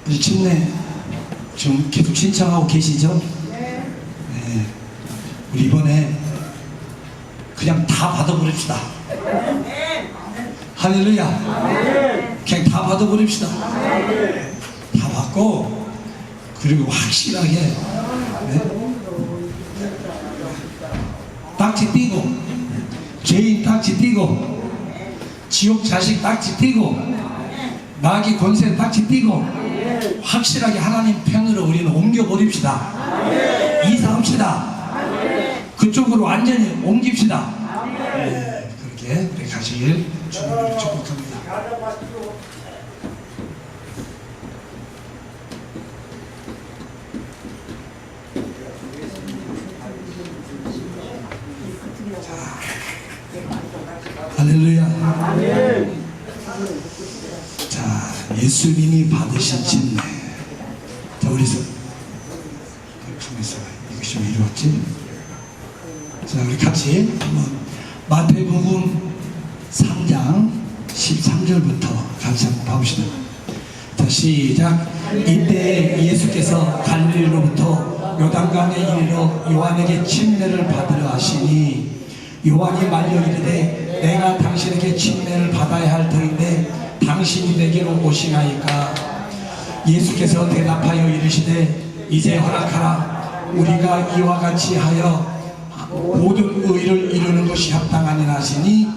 우리 침례 좀 계속 신청하고 계시죠? 네. 네. 우리 이번에 그냥 다 받아버립시다. 할렐루야. 그냥 다 받아버립시다. 다 받고 그리고 확실하게 네? 딱지 띄고 죄인 딱지 띄고 지옥 자식 딱지 띄고 마귀 권세 딱지 띄고 확실하게 하나님 편으로 우리는 옮겨버립시다. 이사합시다. 그쪽으로 완전히 옮깁시다. 네, 그렇게 가시길 주님으로 축복합니다. 할렐루야. 자, 예수님이 받으신 침례. 자, 우리서 가만있어. 이것이 왜 이루었지? 자, 우리 같이 한번 마태복음 3장 13절부터 같이 한번 봐봅시다. 자, 시작. 이때 예수께서 갈릴리로부터 요단강에 이르러 요한에게 침례를 받으려 하시니 요한이 말려 이르되 내가 당신에게 침례를 받아야 할 터인데 당신이 내게로 오시나이까. 예수께서 대답하여 이르시되 이제 허락하라. 우리가 이와 같이 하여 모든 의를 이루는 것이 합당하니라 하시니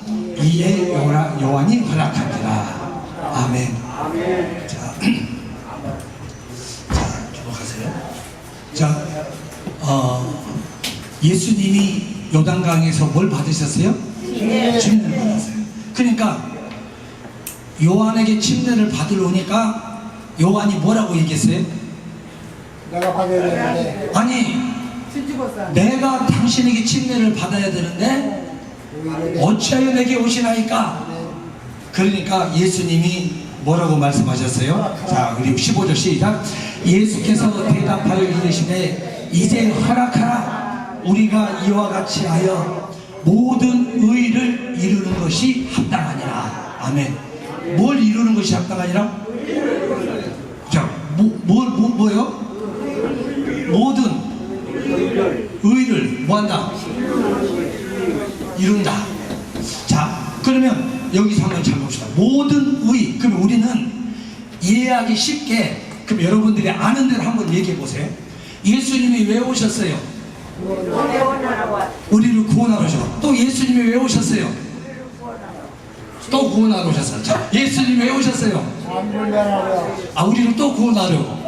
이에 요한이 허락하니라. 아멘. 자, 기록하세요. 자, 예수님이 요단강에서 뭘 받으셨어요? 침례를 받았어요. 그러니까 요한에게 침례를 받으러 오니까 요한이 뭐라고 얘기했어요? 내가 받아야 되는데 아니, 내가 당신에게 침례를 받아야 되는데 어찌하여 내게 오시나이까? 그러니까 예수님이 뭐라고 말씀하셨어요? 자, 우리 15절 시작. 예수께서 대답하여 이르시되 이제 허락하라. 우리가 이와 같이 하여 모든 의를 이루는 것이 합당하니라. 아멘. 뭘 이루는 것이 합당하니라? 자, 뭐요? 모든 의를 뭐한다? 이룬다. 자, 그러면 여기서 한번 잘 봅시다. 모든 의. 그러면 우리는 이해하기 쉽게, 그럼 여러분들이 아는 대로 한번 얘기해 보세요. 예수님이 왜 오셨어요? 우리를 구원하러 오셨어. 또 예수님이 왜 오셨어요? 또 구원하러 오셨어요. 자, 예수님이 왜 오셨어요? 우리를 또 구원하려고.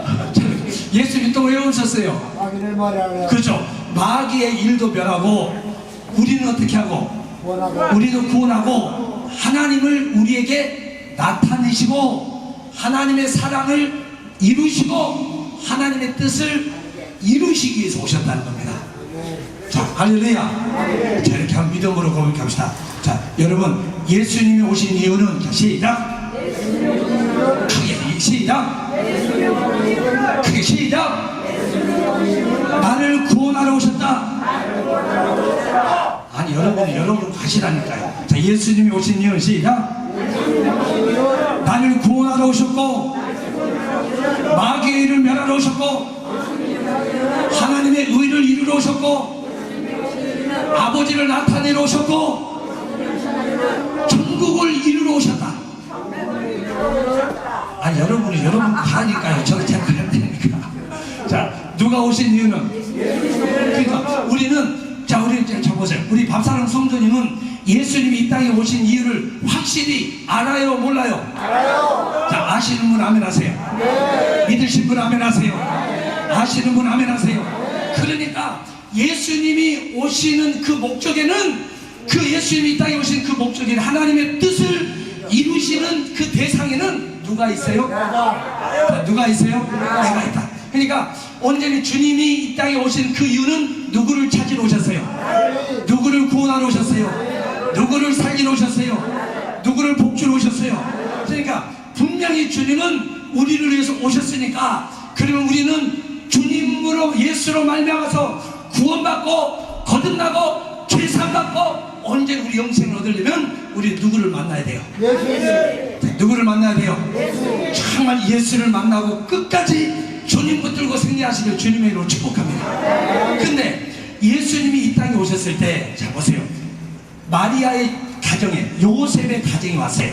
예수님이 또 왜 오셨어요? 그렇죠. 마귀의 일도 멸하고 우리는 어떻게 하고? 우리도 구원하고 하나님을 우리에게 나타내시고 하나님의 사랑을 이루시고 하나님의 뜻을 이루시기 위해서 오셨다는 겁니다. 자, 할렐루야. 자, 이렇게 한 믿음으로 고백합시다. 자, 여러분, 예수님이 오신 이유는, 자, 시작. 크게 시작. 크게 시작. 나를 구원하러 오셨다. 아니, 여러분 가시라니까요. 자, 예수님이 오신 이유는 시작. 나를 구원하러 오셨고 마귀의 일을 멸하러 오셨고 하나님의 의를 이루러 오셨고 아버지를 나타내러 오셨고 천국을 이루러 오셨다. 아니, 여러분 가니까요. 제가 가야 되니까. 자, 누가 오신 이유는, 그러니까 우리는, 자, 우리 자 보세요. 우리 밥사랑 성도님은 예수님이 이 땅에 오신 이유를 확실히 알아요, 몰라요? 알아요. 자, 아시는 분 아멘 하세요. 네. 믿으신 분 아멘 하세요. 아시는 분 아멘 하세요. 그러니까 예수님이 오시는 그 목적에는, 그 예수님이 이 땅에 오신 그 목적에는 하나님의 뜻을 이루시는 그 대상에는 누가 있어요? 자, 누가 있어요? 내가 있다. 그러니까 온전히 주님이 이 땅에 오신 그 이유는 누구를 찾으러 오셨어요? 누구를 구원하러 오셨어요? 누구를 살리러 오셨어요? 누구를 복주러 오셨어요? 그러니까 분명히 주님은 우리를 위해서 오셨으니까, 그러면 우리는 주님으로, 예수로 말미암아서 구원받고 거듭나고 죄산받고 언제 우리 영생을 얻으려면 우리 누구를 만나야 돼요? 예수님. 자, 누구를 만나야 돼요? 정말 예수를 만나고 끝까지 주님 붙들고 승리하시길 주님의 이름으로 축복합니다. 근데 예수님이 이 땅에 오셨을 때, 자 보세요. 마리아의 가정에, 요셉의 가정에 왔어요.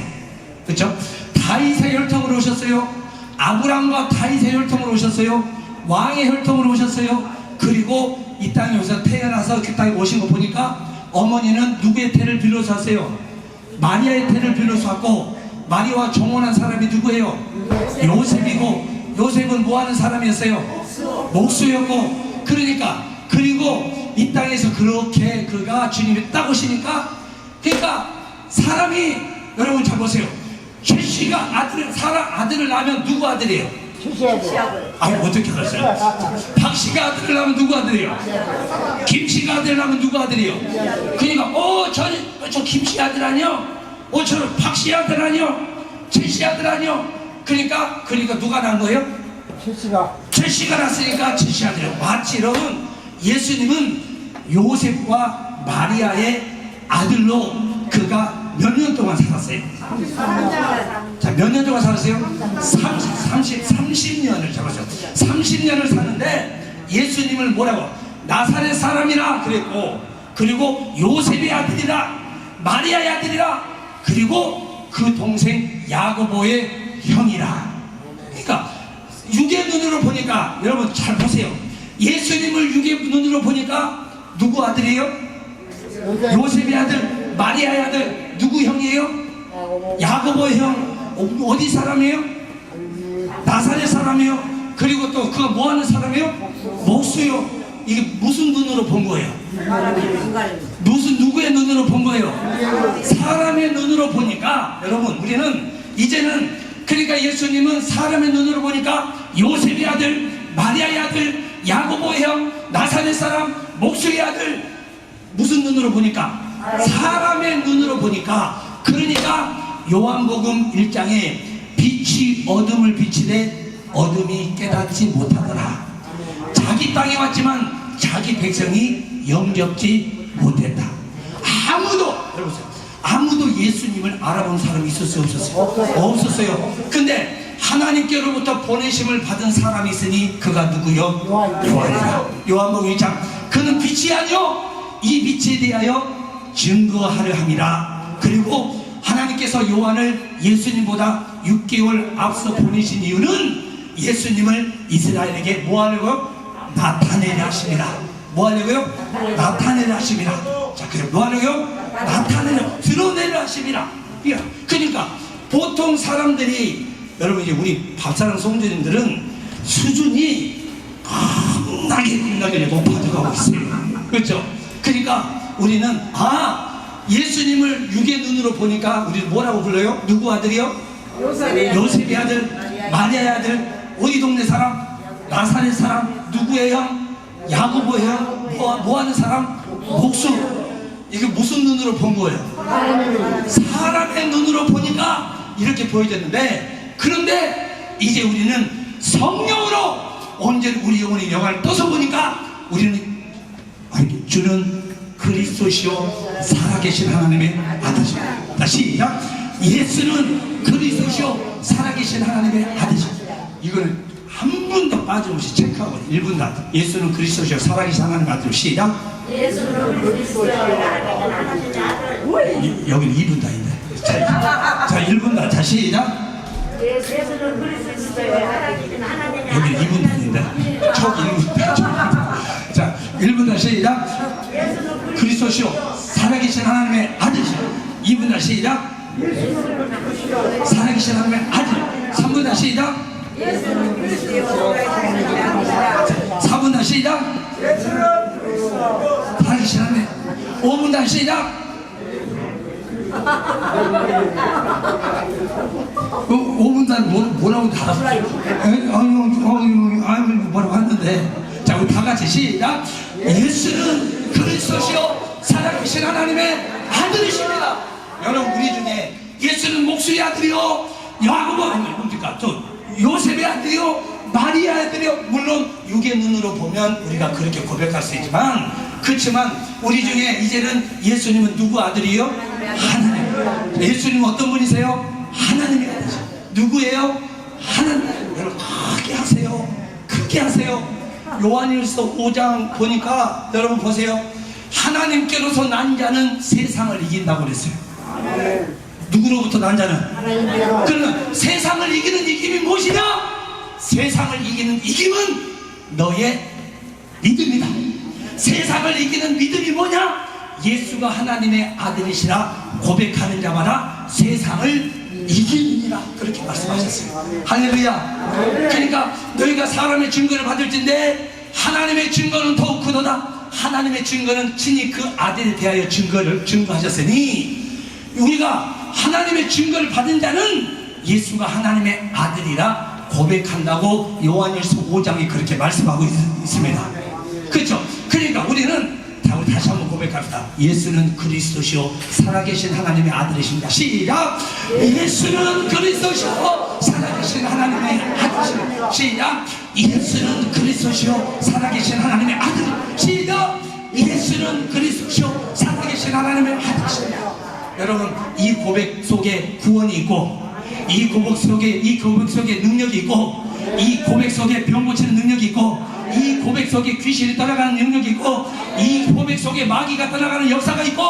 그렇죠? 다윗의 혈통으로 오셨어요. 아브람과 다윗의 혈통으로 오셨어요. 왕의 혈통으로 오셨어요. 그리고 이 땅에 오셔서 태어나서 그 땅에 오신 거 보니까 어머니는 누구의 태를 빌려서 왔어요? 마리아의 태를 빌려서 왔고, 마리아와 종혼한 사람이 누구예요? 요셉이고, 요셉은 뭐하는 사람이었어요? 목수였고. 그러니까, 그리고 이 땅에서 그렇게 그가 주님이 딱 오시니까, 그러니까 사람이, 여러분 잘 보세요. 최씨가 아들을 낳으면 누구 아들이에요? 주시아들. 아, 어떻게 알았어요? 박씨가 아들을 낳으면 누구 아들이에요? 김씨가 아들을 낳으면 누구 아들이에요? 그러니까 저 김씨 아들 아니요? 저 박씨 아들 아니요? 최씨 아들 아니요? 그러니까 누가 낳은 거예요? 최씨가 낳았으니까 최씨 아들이에요. 맞지 여러분? 예수님은 요셉과 마리아의 아들로 그가 몇 년 동안 살았어요? 자, 몇 년 동안 살았어요? 30년을 잡았어요. 30년을 사는데 예수님을 뭐라고? 나사렛 사람이라 그랬고, 그리고 요셉의 아들이라, 마리아의 아들이라, 그리고 그 동생 야고보의 형이라. 그러니까 육의 눈으로 보니까, 여러분 잘 보세요. 예수님을 육의 눈으로 보니까 누구 아들이에요? 요셉의 아들, 마리아의 아들. 누구 형이에요? 야고보의 형. 어디 사람이에요? 나사렛 사람이에요. 그리고 또 그가 뭐하는 사람이에요? 목수요. 이게 무슨 눈으로 본 거예요? 무슨 누구의 눈으로 본 거예요? 사람의 눈으로 보니까, 여러분 우리는 이제는, 그러니까 예수님은 사람의 눈으로 보니까 요셉의 아들, 마리아의 아들, 야고보의 형, 나사렛 사람, 목수의 아들. 무슨 눈으로 보니까? 사람의 눈으로 보니까. 그러니까 요한복음 1장에 빛이 어둠을 비치되 어둠이 깨닫지 못하더라. 자기 땅에 왔지만 자기 백성이 영접지 못했다. 아무도 예수님을 알아본 사람이 있었어요? 없었어요? 없었어요. 근데 하나님께로부터 보내심을 받은 사람이 있으니 그가 누구요? 요한이다. 요한복음 1장. 그는 빛이 아니요 이 빛에 대하여 증거하려 함이라. 그리고 하나님께서 요한을 예수님보다 6개월 앞서 보내신 이유는 예수님을 이스라엘에게 뭐 하려고요? 나타내려 하심이라. 뭐 하려고요? 나타내려 하심이라. 자, 그래 뭐 하려고요? 나타내려, 드러내려 하심이라. 그러니까 보통 사람들이, 여러분 이제 우리 밥사랑 성도님들은 수준이 겁나게 높아져가고 있어요. 그렇죠? 그러니까 우리는 예수님을 육의 눈으로 보니까 우리는 뭐라고 불러요? 누구 아들이요? 요셉의 아들, 마리아의 아들. 어디 동네 사람? 나사렛 사람. 누구의 형? 야고보의 형. 뭐하는 사람? 목수. 이게 무슨 눈으로 본 거예요? 사람의 눈으로 보니까 이렇게 보여졌는데, 그런데 이제 우리는 성령으로 언제 우리 영혼이 영화를 떠서 보니까 우리는 주는 그리스도시요 살아계신 하나님의 아들이시오. 다시 시작. 예수는 그리스도시요 살아계신 하나님의 아들이시오. 이거는 한 분도 빠짐없이 체크하고 1분 다. 예수는 그리스도시요 살아계신 하나님의 아들이시오. 시작. 예수는 그리스도시요 살아계신 하나님의 여기는 2분 다인데. 자 1분 다. 자 시작. 예수는 그리스도시요 살아계신 하나님의 아들. 여기는 2분 다인데. 첫 1분 다. 자 1분 다. 시작. 그리스도시요 살아계신 하나님의 아들이시오. 2분 다. 시작. 살아계신 하나님의 아들. 3분 다. 시작. 4분 다. 시작. 살아계신 하나님의. 5분 다. 시작. 5분 다 뭐라고 다 뭐라고 했는데. 자 우리 다 같이 시작. 예수는 그리스도시요 살아계신 하나님의 아들이십니다. 여러분 우리 중에 예수는 목수의 아들이요 야고보 뭡니까? 또 요셉의 아들이요 마리아들이 물론 육의 눈으로 보면 우리가 그렇게 고백할 수 있지만, 그렇지만 우리 중에 이제는 예수님은 누구 아들이요? 하나님. 예수님은 어떤 분이세요? 하나님의 아들이죠. 누구예요? 하나님. 여러분 크게 하세요. 크게 하세요. 요한일서 5장 보니까 여러분 보세요. 하나님께로서 난 자는 세상을 이긴다고 그랬어요. 누구로부터 난 자는? 그러면 세상을 이기는 이김이 무엇이냐? 세상을 이기는 이김은 너의 믿음이다. 세상을 이기는 믿음이 뭐냐? 예수가 하나님의 아들이시라 고백하는 자마다 세상을 이기느니라, 그렇게 말씀하셨어요. 할렐루야. 그러니까 너희가 사람의 증거를 받을 텐데 하나님의 증거는 더욱 크도다. 하나님의 증거는 친히 그 아들에 대하여 증거하셨으니, 우리가 하나님의 증거를 받은 자는 예수가 하나님의 아들이라 고백한다고 요한일서 5장이 그렇게 말씀하고 있습니다. 그렇죠? 그러니까 우리는 다시 한번 고백합시다. 예수는 그리스도시요 살아계신 하나님의 아들이십니다. 시작. 예수는 그리스도시요 살아계신 하나님의 아들이십니다. 시작. 예수는 그리스도시요 살아계신 하나님의 아들. 시작. 예수는 그리스도시요 살아계신 하나님의 아들이십니다. 여러분, 이 고백 속에 구원이 있고, 이 고백 속에 능력이 있고, 이 고백 속에 병 고치는 능력이 있고, 이 고백 속에 귀신이 떠나가는 능력이 있고, 이 고백 속에 마귀가 떠나가는 역사가 있고,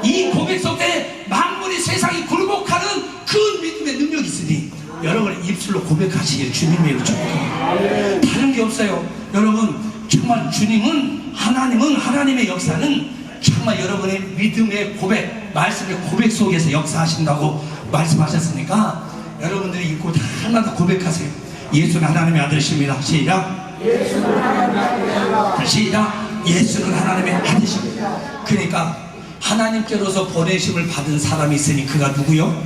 이 고백 속에 만물이 세상이 굴복하는 그 믿음의 능력이 있으니 여러분 입술로 고백하시길 주님의 축복합니다. 다른 게 없어요. 여러분 정말 주님은, 하나님은, 하나님의 역사는 정말 여러분의 믿음의 고백, 말씀의 고백 속에서 역사하신다고 말씀하셨으니까 여러분들이 입고 하나도 고백하세요. 예수는 하나님의 아들이십니다. 시작. 시작. 예수는 하나님의 아들이십니다. 그러니까 하나님께로서 보내심을 받은 사람이 있으니 그가 누구요?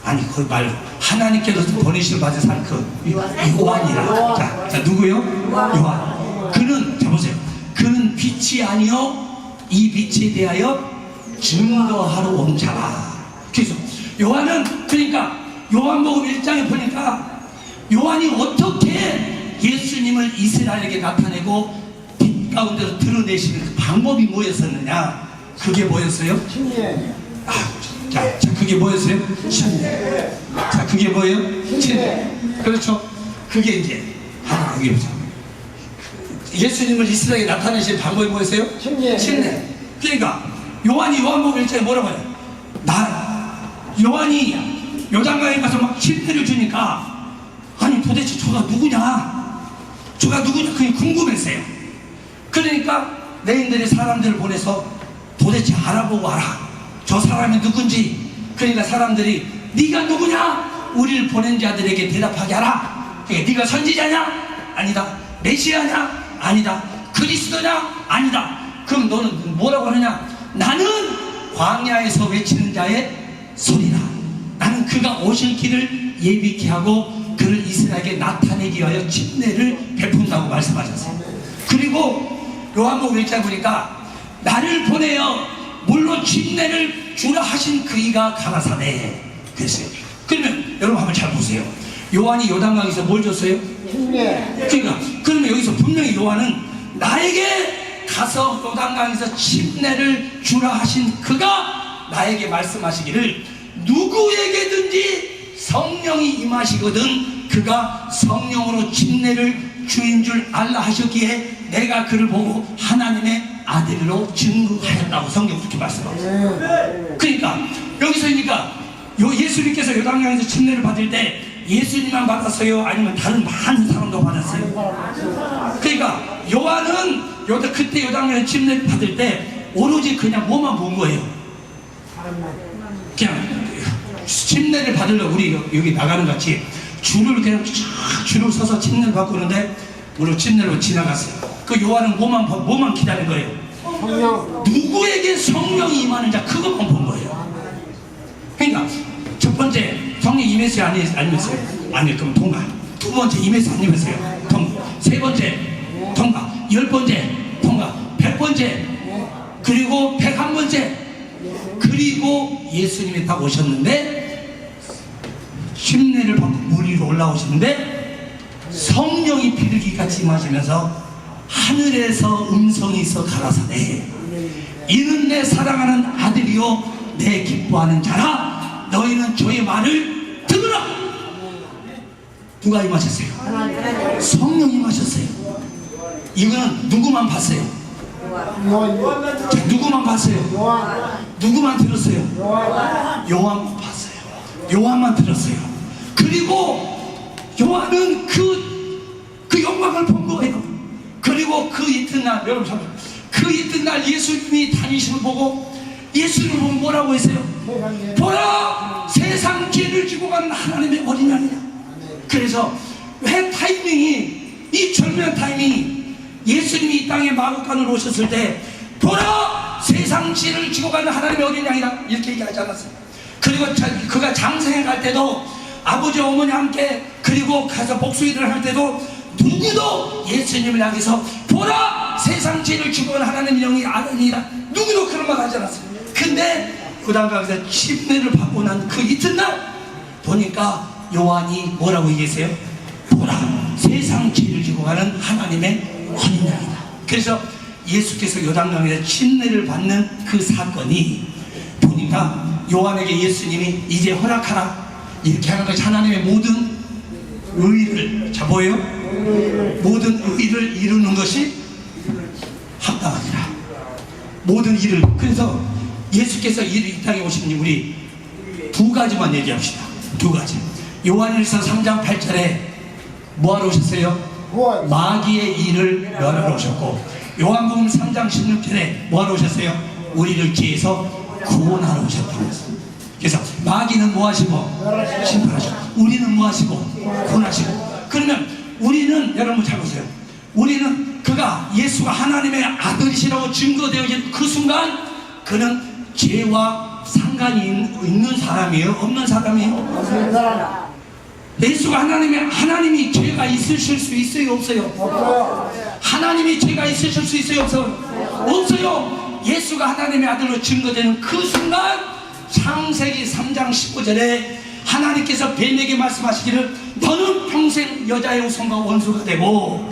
아니 그 말고 하나님께로서 보내심을 받은 사람, 요한이라. 자 누구요? 요한. 그는, 자 보세요, 그는 빛이 아니요 이 빛에 대하여 증거하러 온 자라. 그래서 요한은, 그러니까 요한복음 1장에 보니까 요한이 어떻게 예수님을 이스라엘에게 나타내고 빛 가운데로 드러내시는 그 방법이 뭐였었느냐? 그게 뭐였어요? 자, 그게 뭐였어요? 침례. 자, 그게 뭐예요? 침례. 그렇죠? 그게 이제 여기 보세요. 예수님을 이스라엘에 나타내신 방법이 뭐였어요? 침례. 그러니까 요한이 요한복음 1장에 뭐라고 해요? 요한이 요단강에 가서 막 침례를 주니까, 아니 도대체 저가 누구냐? 그게 궁금했어요. 그러니까 내인들이 사람들을 보내서 도대체 알아보고 와라, 저 사람이 누군지. 그러니까 사람들이 네가 누구냐? 우리를 보낸 자들에게 대답하게 하라. 그러니까 네가 선지자냐? 아니다. 메시아냐? 아니다. 그리스도냐? 아니다. 그럼 너는 뭐라고 하느냐? 나는 광야에서 외치는 자의 소리라. 나는 그가 오실 길을 예비케 하고 그를 이스라엘에게 나타내기 위하여 침례를 베푼다고 말씀하셨어요. 그리고 요한복음 1장 보니까 나를 보내어 물로 침례를 주라 하신 그이가 가라사대 그랬어요. 그러면 여러분 한번 잘 보세요. 요한이 요단강에서 뭘 줬어요? 그러니까 그러면 여기서 분명히 요한은 나에게 가서 요단강에서 침례를 주라 하신 그가 나에게 말씀하시기를 누구에게든지 성령이 임하시거든 그가 성령으로 침례를 주인 줄 알라 하셨기에 내가 그를 보고 하나님의 아들로 증거하였다고 성경 그렇게 말씀하셨어요. 그러니까 여기서 예수님께서 요단강에서 침례를 받을 때 예수님만 받았어요? 아니면 다른 많은 사람도 받았어요? 그러니까 요한은 그때 요단강에서 침례를 받을 때 오로지 그냥 뭐만 본 거예요. 그냥 침례를 받으려고 우리 여기 나가는 같이 그냥 줄을 서서 침례를 받고 그러는데 물론 침례로 지나갔어요. 그 요한은 뭐만 기다린 거예요? 성령. 누구에게 성령이 임하는 자, 그것만 본 거예요. 그러니까 첫 번째 성령 임했어요? 아니었어요? 아니, 그럼 통과. 두 번째 임했어요? 안 임했어요? 통과. 세 번째 통과. 10번째 통과. 100번째 그리고 101번째 그리고 예수님이 딱 오셨는데 침례를 받고 물 위로 올라오셨는데 성령이 비둘기같이 임하시면서 하늘에서 음성이 있어 가라사대 이는 내 사랑하는 아들이요 내 기뻐하는 자라 너희는 저의 말을 들으라. 누가 임하셨어요? 성령이 임하셨어요. 이거는 누구만 봤어요? 자, 누구만 봤어요? 누구만 들었어요? 요한만 봤어요. 요한만 들었어요. 그리고 요한은 그 영광을 본 거예요. 그리고 그 이튿날, 여러분 잠깐, 그 이튿날 예수님이 다니심을 보고 예수님을 보고 뭐라고 했어요? 보라 세상 죄를 지고 가는 하나님의 어린 양이냐. 그래서 왜 타이밍이, 이 절묘한 타이밍이 예수님이 이 땅에 마구간으로 오셨을 때 보라 세상 죄를 지고 가는 하나님의 어린 양이라 이렇게 얘기하지 않았어요. 그리고 그가 장생에 갈 때도 아버지 어머니 함께 그리고 가서 복수일을 할 때도 누구도 예수님을 향해서 보라 세상 죄를 지고 가는 하나님의 영이 아니라 누구도 그런 말 하지 않았어요. 근데 요단강에서 침례를 받고 난 그 이튿날 보니까 요한이 뭐라고 얘기했어요? 보라 세상 죄를 지고 가는 하나님의 어린 양이다. 그래서 예수께서 요단강에서 침례를 받는 그 사건이 보니까 요한에게 예수님이 이제 허락하라 이렇게 하는 것이 하나님의 모든 의를, 자 보여요? 모든 의를 이루는 것이 합당하니라. 모든 일을. 그래서 예수께서 이 땅에 오신 우리 두 가지만 얘기합시다. 두 가지. 요한일서 3장 8절에 뭐하러 오셨어요? 마귀의 일을 멸하러 오셨고, 요한복음 3장 16절에 뭐하러 오셨어요? 우리를 죄에서 구원하러 오셨다고 했어요. 그래서 마귀는 뭐하시고 심판하시고, 우리는 뭐하시고 구원하시고. 그러면 우리는, 여러분 잘 보세요, 우리는 그가 예수가 하나님의 아들이시라고 증거되어진 그 순간 그는 죄와 상관이 있는 사람이에요? 없는 사람이에요? 없는 사람. 예수가 하나님이 죄가 있으실 수 있어요? 없어요? 없어요. 하나님이 죄가 있으실 수 있어요? 없어요? 없어요. 예수가 하나님의 아들로 증거되는 그 순간 창세기 3장 15절에 하나님께서 뱀에게 말씀하시기를 너는 평생 여자의 후손과 원수가 되고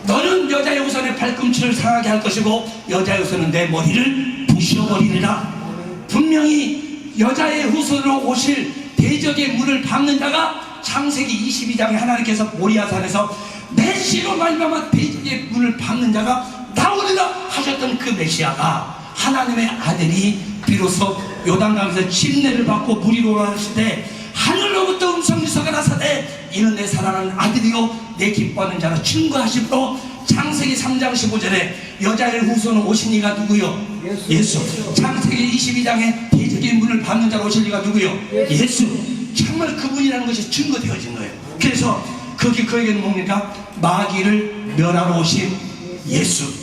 너는 여자의 후손의 발꿈치를 상하게 할 것이고 여자의 후손은 내 머리를 부셔버리리라. 분명히 여자의 후손으로 오실 대적의 문을 밟는 자가 창세기 22장에 하나님께서 모리아산에서 메시로 말미암아 대적의 문을 밟는 자가 나오리라 하셨던 그 메시아가 하나님의 아들이 비로소 요단강에서 침례를 받고 무리로 올라왔을 때 하늘로부터 음성지서가 나사되 이는 내 사랑하는 아들이요 내 기뻐하는 자라 증거하심으로 창세기 3장 15절에 여자의 후손은 오신 이가 누구요? 예수. 창세기 22장에 대적의 문을 밟는 자가 오실 이가 누구요? 예수. 정말 그분이라는 것이 증거되어진 거예요. 그래서 그에게는 뭡니까? 마귀를 멸하러 오신 예수.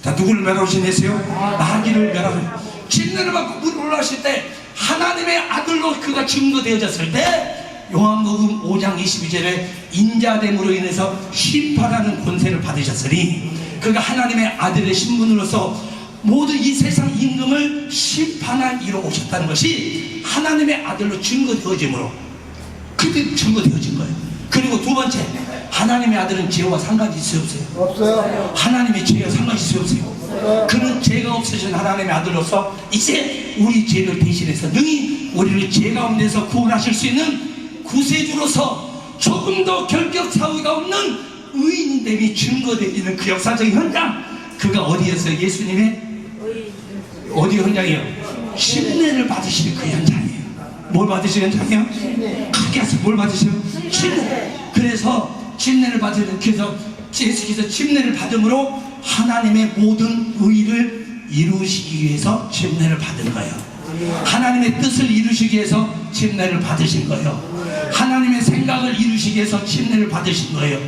자, 누구를 멸하러 오신 예수요? 마귀를 멸하러. 침례를 받고 문 올라오실 때 하나님의 아들로 그가 증거되어졌을 때 요한복음 5장 22절에 인자됨으로 인해서 심판하는 권세를 받으셨으니 그가 하나님의 아들의 신분으로서 모든 이 세상 임금을 심판한 이로 오셨다는 것이 하나님의 아들로 증거되어짐으로 그때 증거되어진 거예요. 그리고 두 번째, 하나님의 아들은 죄와 상관이 있어요? 없어요? 없어요. 하나님의 죄와 상관이 있어요? 없어요? 그는 죄가 없으신 하나님의 아들로서 이제 우리 죄를 대신해서 능히 우리를 죄 가운데서 구원하실 수 있는 구세주로서 조금 더 결격 사유가 없는 의인됨이 증거되는 그 역사적인 현장, 그가 어디에서 예수님의 어디 현장이에요? 침례를 받으시는 그 현장이에요. 뭘 받으시는 현장이에요? 크게 해서 뭘 받으세요? 침례. 그래서 침례를 받으는, 그래서 예수께서 침례를 받음으로 하나님의 모든 의를 이루시기 위해서 침례를 받은 거예요. 하나님의 뜻을 이루시기 위해서 침례를 받으신 거예요. 하나님의 생각을 이루시기 위해서 침례를 받으신 거예요.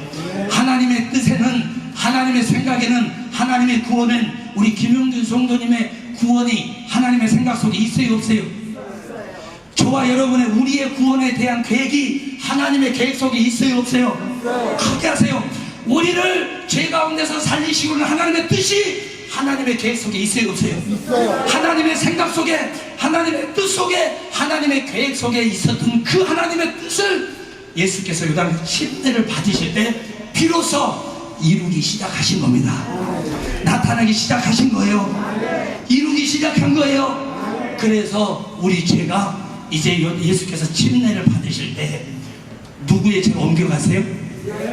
하나님의 뜻에는, 하나님의 생각에는, 하나님의 구원은, 우리 김용준 성도님의 구원이 하나님의 생각 속에 있어요? 없어요? 저와 여러분의 우리의 구원에 대한 계획이 하나님의 계획 속에 있어요? 없어요? 크게 하세요. 우리를 죄 가운데서 살리시고는 하나님의 뜻이 하나님의 계획 속에 있어요? 없어요? 하나님의 생각 속에, 하나님의 뜻 속에, 하나님의 계획 속에 있었던 그 하나님의 뜻을 예수께서 요단에서 침례를 받으실 때 비로소 이루기 시작하신 겁니다. 나타나기 시작하신 거예요. 이루기 시작한 거예요. 그래서 우리 죄가 이제 예수께서 침례를 받으실 때 누구의 죄가 옮겨가세요?